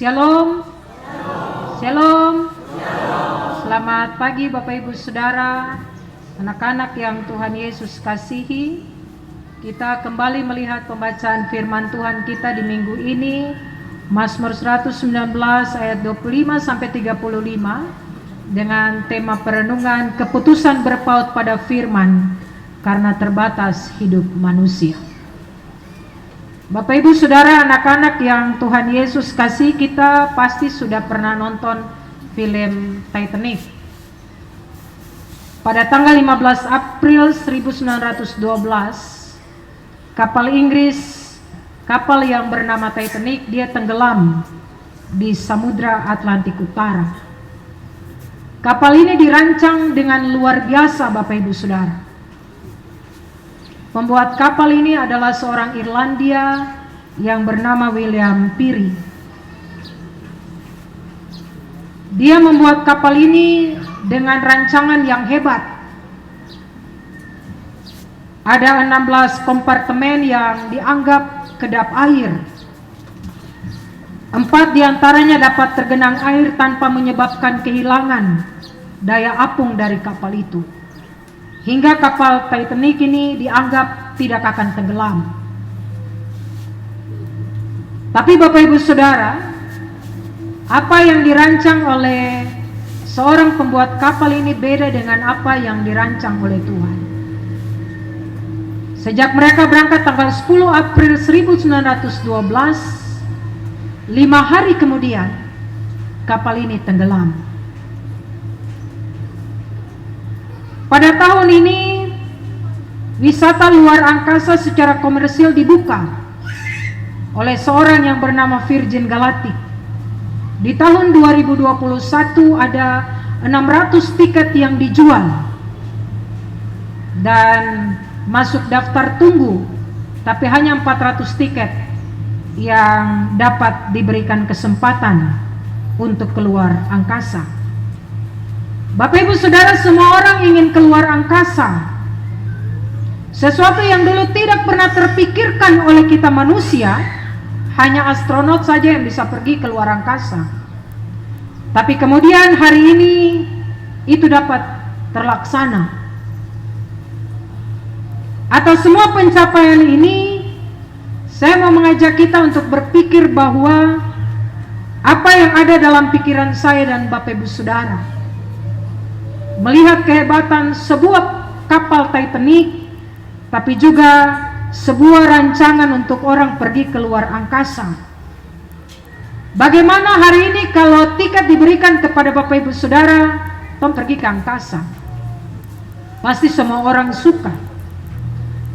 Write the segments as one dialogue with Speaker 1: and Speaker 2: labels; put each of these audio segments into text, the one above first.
Speaker 1: Shalom. Shalom. Selamat pagi Bapak Ibu Saudara, anak-anak yang Tuhan Yesus kasihi. Kita kembali melihat pembacaan firman Tuhan kita di minggu ini, Mazmur 119 ayat 25 sampai 35 dengan tema perenungan keputusan berpaut pada firman karena terbatas hidup manusia. Bapak Ibu Saudara, anak-anak yang Tuhan Yesus kasih, kita pasti sudah pernah nonton film Titanic. Pada tanggal 15 April 1912, kapal Inggris, kapal yang bernama Titanic, dia tenggelam di Samudra Atlantik Utara. Kapal ini dirancang dengan luar biasa Bapak Ibu Saudara. Pembuat kapal ini adalah seorang Irlandia yang bernama William Peary. Dia membuat kapal ini dengan rancangan yang hebat. Ada 16 kompartemen yang dianggap kedap air. 4 diantaranya dapat tergenang air tanpa menyebabkan kehilangan daya apung dari kapal itu. Hingga kapal Titanic ini dianggap tidak akan tenggelam. Tapi Bapak Ibu Saudara, apa yang dirancang oleh seorang pembuat kapal ini beda dengan apa yang dirancang oleh Tuhan. Sejak mereka berangkat tanggal 10 April 1912, 5 hari kemudian kapal ini tenggelam. Pada tahun ini, wisata luar angkasa secara komersil dibuka oleh seorang yang bernama Virgin Galactic. Di tahun 2021 ada 600 tiket yang dijual dan masuk daftar tunggu, tapi hanya 400 tiket yang dapat diberikan kesempatan untuk keluar angkasa. Bapak Ibu Saudara, semua orang ingin keluar angkasa. Sesuatu yang dulu tidak pernah terpikirkan oleh kita manusia, hanya astronot saja yang bisa pergi keluar angkasa. Tapi kemudian hari ini itu dapat terlaksana. Atas semua pencapaian ini, saya mau mengajak kita untuk berpikir bahwa apa yang ada dalam pikiran saya dan Bapak Ibu Saudara, melihat kehebatan sebuah kapal Titanic, tapi juga sebuah rancangan untuk orang pergi keluar angkasa. Bagaimana hari ini kalau tiket diberikan kepada Bapak Ibu Saudara, tom pergi ke angkasa? Pasti semua orang suka.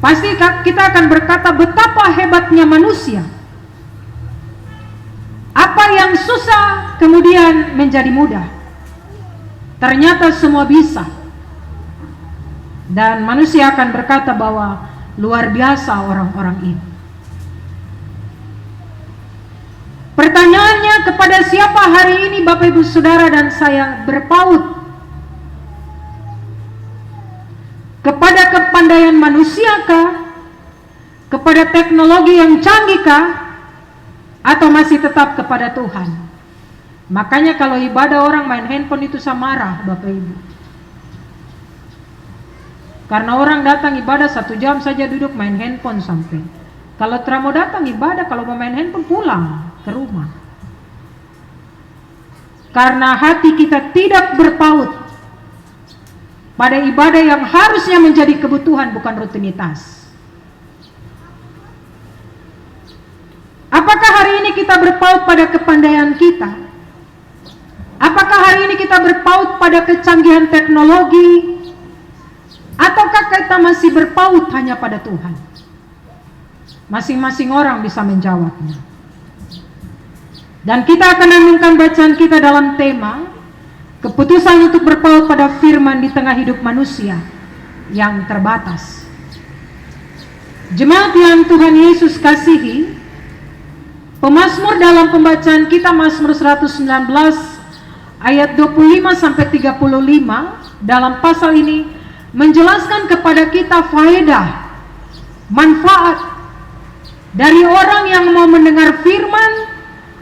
Speaker 1: Pasti kita akan berkata betapa hebatnya manusia. Apa yang susah kemudian menjadi mudah. Ternyata semua bisa. Dan manusia akan berkata bahwa luar biasa orang-orang ini. Pertanyaannya, kepada siapa hari ini Bapak Ibu Saudara dan saya berpaut? Kepada kepandaian manusiakah? Kepada teknologi yang canggihkah? Atau masih tetap kepada Tuhan? Makanya kalau ibadah orang main handphone itu saya marah Bapak Ibu. Karena orang datang ibadah 1 jam saja duduk main handphone sampai. Kalau mau datang ibadah, kalau mau main handphone pulang ke rumah. Karena hati kita tidak berpaut pada ibadah yang harusnya menjadi kebutuhan, bukan rutinitas. Apakah hari ini kita berpaut pada kepandaian kita? Apakah hari ini kita berpaut pada kecanggihan teknologi? Ataukah kita masih berpaut hanya pada Tuhan? Masing-masing orang bisa menjawabnya. Dan kita akan renungkan bacaan kita dalam tema keputusan untuk berpaut pada firman di tengah hidup manusia yang terbatas. Jemaat yang Tuhan Yesus kasihi, pemazmur dalam pembacaan kita Mazmur 119 ayat 25 sampai 35 dalam pasal ini menjelaskan kepada kita faedah, manfaat dari orang yang mau mendengar firman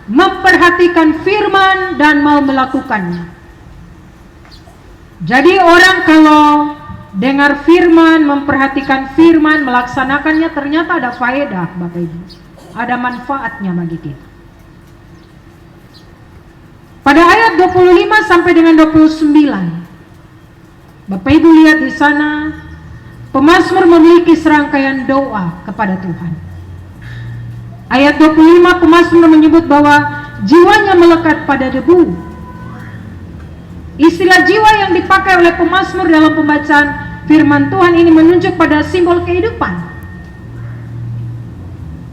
Speaker 1: memperhatikan firman dan mau melakukannya. Jadi orang kalau dengar firman, memperhatikan firman, melaksanakannya, ternyata ada faedah, Bapak Ibu. Ada manfaatnya bagi kita. Pada ayat 25 sampai dengan 29, Bapak Ibu lihat di sana, pemazmur memiliki serangkaian doa kepada Tuhan. Ayat 25, pemazmur menyebut bahwa jiwanya melekat pada debu. Istilah jiwa yang dipakai oleh pemazmur dalam pembacaan firman Tuhan ini menunjuk pada simbol kehidupan.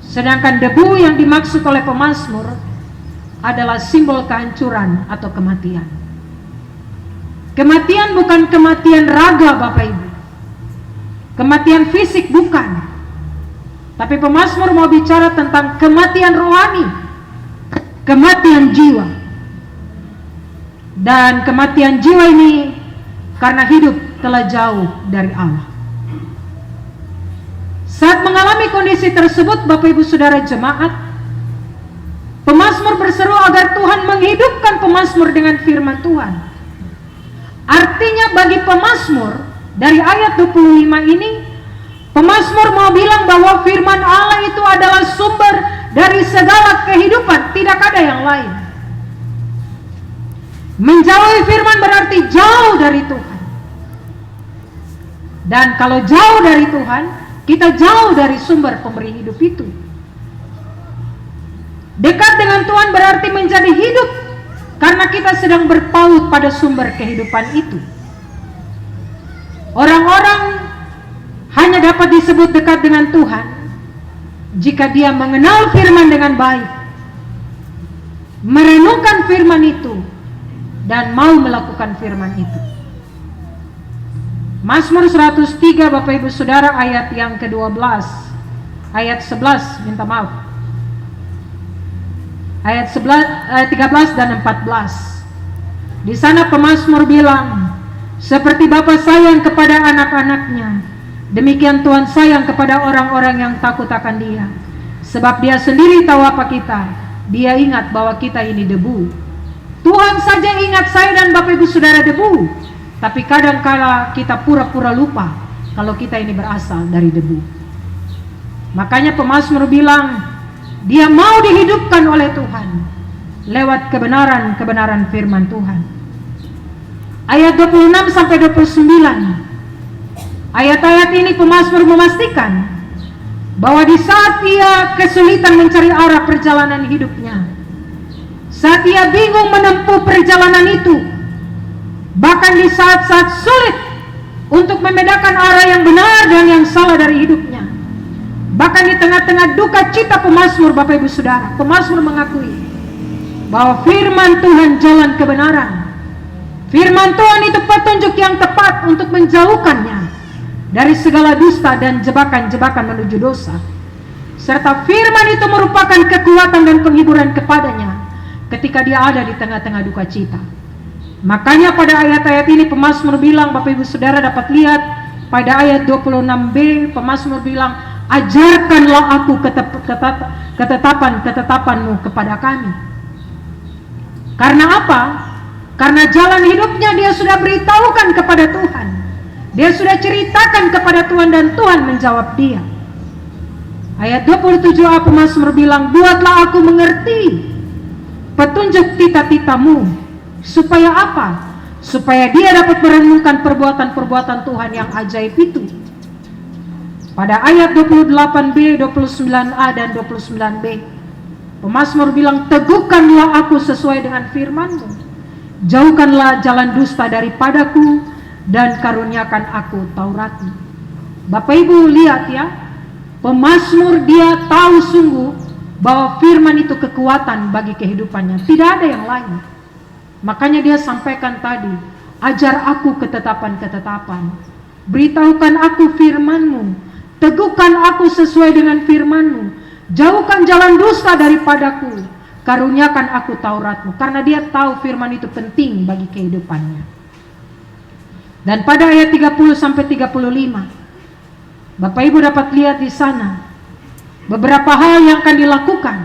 Speaker 1: Sedangkan debu yang dimaksud oleh pemazmur adalah simbol kehancuran atau kematian. Kematian bukan kematian raga, Bapak Ibu. Kematian fisik bukan. Tapi pemazmur mau bicara tentang kematian rohani, kematian jiwa. Dan kematian jiwa ini karena hidup telah jauh dari Allah. Saat mengalami kondisi tersebut, Bapak Ibu Saudara jemaat, pemazmur berseru agar Tuhan menghidupkan pemazmur dengan firman Tuhan. Artinya bagi pemazmur, dari ayat 25 ini, pemazmur mau bilang bahwa firman Allah itu adalah sumber dari segala kehidupan, tidak ada yang lain. Menjauhi firman berarti jauh dari Tuhan. Dan kalau jauh dari Tuhan, kita jauh dari sumber pemberi hidup itu. Dekat dengan Tuhan berarti menjadi hidup, karena kita sedang berpaut pada sumber kehidupan itu. Orang-orang hanya dapat disebut dekat dengan Tuhan jika dia mengenal firman dengan baik, merenungkan firman itu, dan mau melakukan firman itu. Mazmur 103 Bapak Ibu Saudara ayat yang ke-12, ayat 11, minta maaf. Ayat 13 dan 14. Di sana pemazmur bilang, seperti Bapa sayang kepada anak-anaknya, demikian Tuhan sayang kepada orang-orang yang takut akan Dia. Sebab Dia sendiri tahu apa kita. Dia ingat bahwa kita ini debu. Tuhan saja ingat saya dan Bapak Ibu Saudara debu. Tapi kadang-kala kita pura-pura lupa kalau kita ini berasal dari debu. Makanya pemazmur bilang, dia mau dihidupkan oleh Tuhan lewat kebenaran firman Tuhan. Ayat 26 sampai 29. Ayat-ayat ini pemazmur memastikan bahwa di saat ia kesulitan mencari arah perjalanan hidupnya, saat ia bingung menempuh perjalanan itu, bahkan di saat-saat sulit untuk membedakan arah yang benar dan yang salah dari hidupnya, bahkan di tengah-tengah duka cita pemazmur, Bapak Ibu Saudara, pemazmur mengakui bahwa firman Tuhan jalan kebenaran. Firman Tuhan itu petunjuk yang tepat untuk menjauhkannya dari segala dusta dan jebakan-jebakan menuju dosa. Serta firman itu merupakan kekuatan dan penghiburan kepadanya ketika dia ada di tengah-tengah duka cita. Makanya pada ayat-ayat ini pemazmur bilang, Bapak Ibu Saudara dapat lihat pada ayat 26b, pemazmur bilang, ajarkanlah aku ketetapan-ketetapanmu kepada kami. Karena apa? Karena jalan hidupnya dia sudah beritahukan kepada Tuhan. Dia sudah ceritakan kepada Tuhan dan Tuhan menjawab dia. Ayat 27a pemazmur bilang, buatlah aku mengerti petunjuk tita-titamu. Supaya apa? Supaya dia dapat merenungkan perbuatan-perbuatan Tuhan yang ajaib itu. Pada ayat 28b, 29a dan 29b, pemazmur bilang, teguhkanlah aku sesuai dengan firman-Mu. Jauhkanlah jalan dusta daripadaku dan karuniakan aku Taurat-Mu. Bapak Ibu lihat ya, pemazmur dia tahu sungguh bahwa firman itu kekuatan bagi kehidupannya, tidak ada yang lain. Makanya dia sampaikan tadi, ajar aku ketetapan-ketetapan, beritahukan aku firman-Mu, teguhkan aku sesuai dengan firman-Mu, jauhkan jalan dusta daripadaku, karuniakan aku Taurat-Mu. Karena dia tahu firman itu penting bagi kehidupannya. Dan pada ayat 30 sampai 35, Bapak Ibu dapat lihat di sana beberapa hal yang akan dilakukan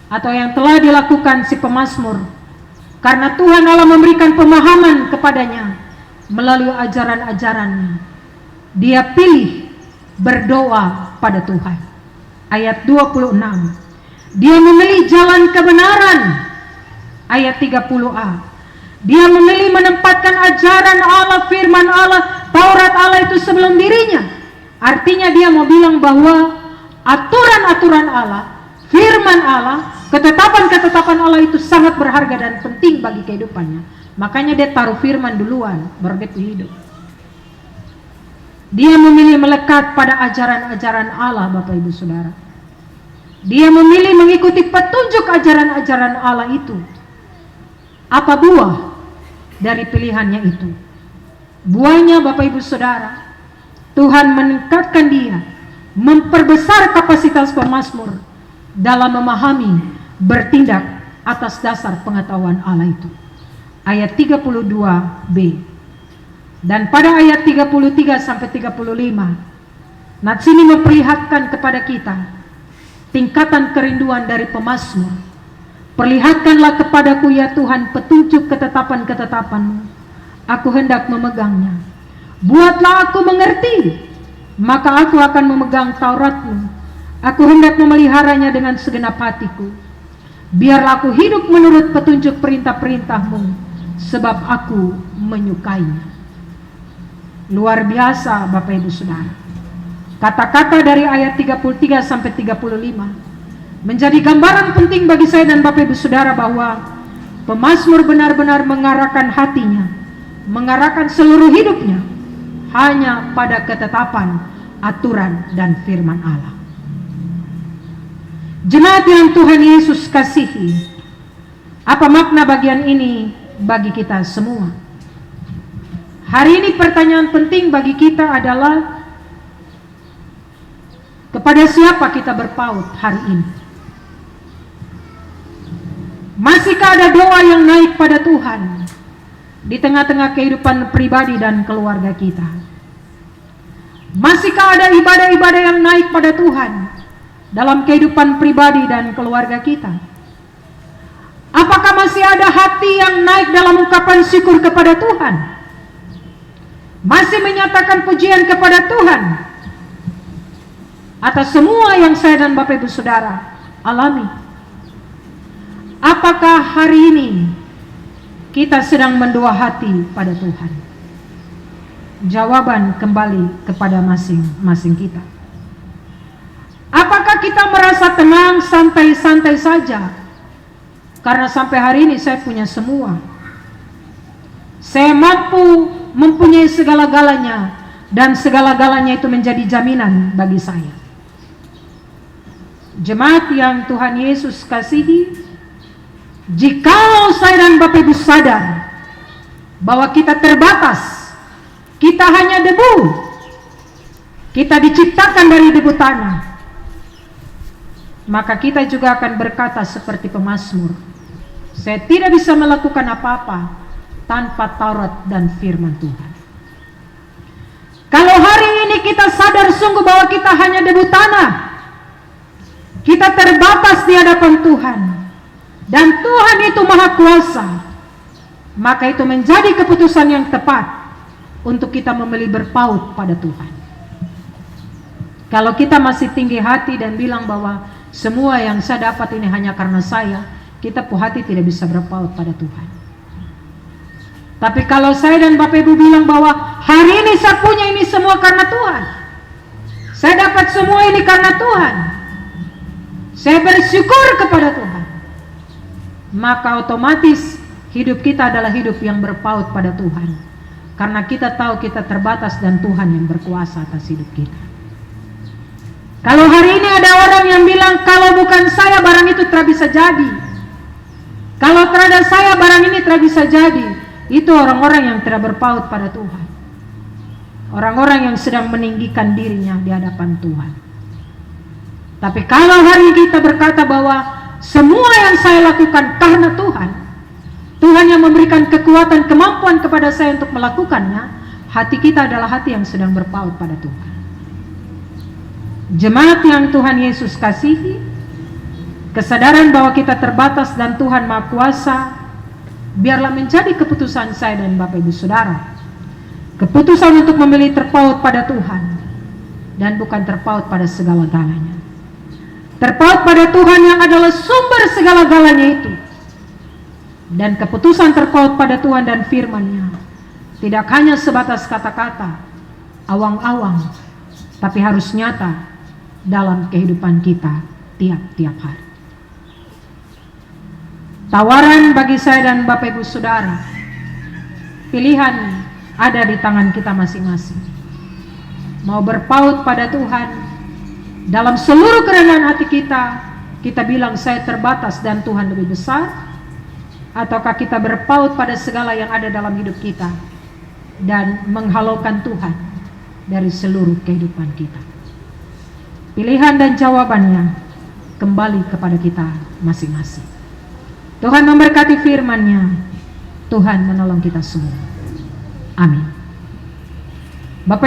Speaker 1: atau yang telah dilakukan si pemazmur, karena Tuhan Allah memberikan pemahaman kepadanya melalui ajaran-ajarannya. Dia pilih berdoa pada Tuhan. Ayat 26. Dia memilih jalan kebenaran. Ayat 30a. Dia memilih menempatkan ajaran Allah, firman Allah, Taurat Allah itu sebelum dirinya. Artinya dia mau bilang bahwa aturan-aturan Allah, firman Allah, ketetapan-ketetapan Allah itu sangat berharga dan penting bagi kehidupannya. Makanya dia taruh firman duluan, baru dia hidup. Dia memilih melekat pada ajaran-ajaran Allah, Bapak Ibu Saudara. Dia memilih mengikuti petunjuk ajaran-ajaran Allah itu. Apa buah dari pilihannya itu? Buahnya, Bapak Ibu Saudara, Tuhan meningkatkan dia, memperbesar kapasitas pemazmur dalam memahami, bertindak atas dasar pengetahuan Allah itu. Ayat 32b. Dan pada ayat 33 sampai 35, nats ini memperlihatkan kepada kita tingkatan kerinduan dari pemazmur. Perlihatkanlah kepadaku ya Tuhan petunjuk ketetapan-ketetapan-Mu. Aku hendak memegangnya. Buatlah aku mengerti, maka aku akan memegang Taurat-Mu. Aku hendak memeliharanya dengan segenap hatiku. Biarlah aku hidup menurut petunjuk perintah-perintah-Mu, sebab aku menyukainya. Luar biasa, Bapak Ibu Saudara. Kata-kata dari ayat 33 sampai 35 menjadi gambaran penting bagi saya dan Bapak Ibu Saudara bahwa pemazmur benar-benar mengarahkan hatinya, mengarahkan seluruh hidupnya hanya pada ketetapan, aturan, dan firman Allah. Jemaat yang Tuhan Yesus kasihi, apa makna bagian ini bagi kita semua? Hari ini pertanyaan penting bagi kita adalah kepada siapa kita berpaut hari ini? Masihkah ada doa yang naik pada Tuhan di tengah-tengah kehidupan pribadi dan keluarga kita? Masihkah ada ibadah-ibadah yang naik pada Tuhan dalam kehidupan pribadi dan keluarga kita? Apakah masih ada hati yang naik dalam ungkapan syukur kepada Tuhan? Masih menyatakan pujian kepada Tuhan atas semua yang saya dan Bapak Ibu Saudara alami? Apakah hari ini kita sedang mendua hati pada Tuhan? Jawaban kembali kepada masing-masing kita. Apakah kita merasa tenang, santai-santai saja karena sampai hari ini saya punya semua, saya mampu mempunyai segala-galanya, dan segala-galanya itu menjadi jaminan bagi saya? Jemaat yang Tuhan Yesus kasihi, jikalau saya dan Bapak Ibu sadar bahwa kita terbatas, kita hanya debu, kita diciptakan dari debu tanah, maka kita juga akan berkata seperti pemazmur, saya tidak bisa melakukan apa-apa tanpa Taurat dan firman Tuhan. Kalau hari ini kita sadar sungguh bahwa kita hanya debu tanah, kita terbatas di hadapan Tuhan, dan Tuhan itu Maha Kuasa, maka itu menjadi keputusan yang tepat untuk kita memilih berpaut pada Tuhan. Kalau kita masih tinggi hati dan bilang bahwa semua yang saya dapat ini hanya karena saya, kita puas hati tidak bisa berpaut pada Tuhan. Tapi kalau saya dan Bapak Ibu bilang bahwa hari ini saya punya ini semua karena Tuhan, saya dapat semua ini karena Tuhan, saya bersyukur kepada Tuhan, maka otomatis hidup kita adalah hidup yang berpaut pada Tuhan, karena kita tahu kita terbatas dan Tuhan yang berkuasa atas hidup kita. Kalau hari ini ada orang yang bilang kalau bukan saya barang itu tidak bisa jadi, kalau terhadap saya barang ini tidak bisa jadi, itu orang-orang yang tidak berpaut pada Tuhan, orang-orang yang sedang meninggikan dirinya di hadapan Tuhan. Tapi kalau hari ini kita berkata bahwa semua yang saya lakukan karena Tuhan, Tuhan yang memberikan kekuatan, kemampuan kepada saya untuk melakukannya, hati kita adalah hati yang sedang berpaut pada Tuhan. Jemaat yang Tuhan Yesus kasihi, Kesadaran bahwa kita terbatas dan Tuhan Maha Kuasa biarlah menjadi keputusan saya dan Bapak Ibu Saudara. Keputusan untuk memilih terpaut pada Tuhan dan bukan terpaut pada segala-galanya. Terpaut pada Tuhan yang adalah sumber segala-galanya itu. Dan keputusan terpaut pada Tuhan dan firman-Nya tidak hanya sebatas kata-kata, awang-awang, tapi harus nyata dalam kehidupan kita tiap-tiap hari. Tawaran bagi saya dan Bapak Ibu Saudara, pilihan ada di tangan kita masing-masing. Mau berpaut pada Tuhan dalam seluruh kerendahan hati kita, kita bilang saya terbatas dan Tuhan lebih besar, ataukah kita berpaut pada segala yang ada dalam hidup kita dan menghalaukan Tuhan dari seluruh kehidupan kita. Pilihan dan jawabannya kembali kepada kita masing-masing. Tuhan memberkati firman-Nya. Tuhan menolong kita semua. Amin. Bapak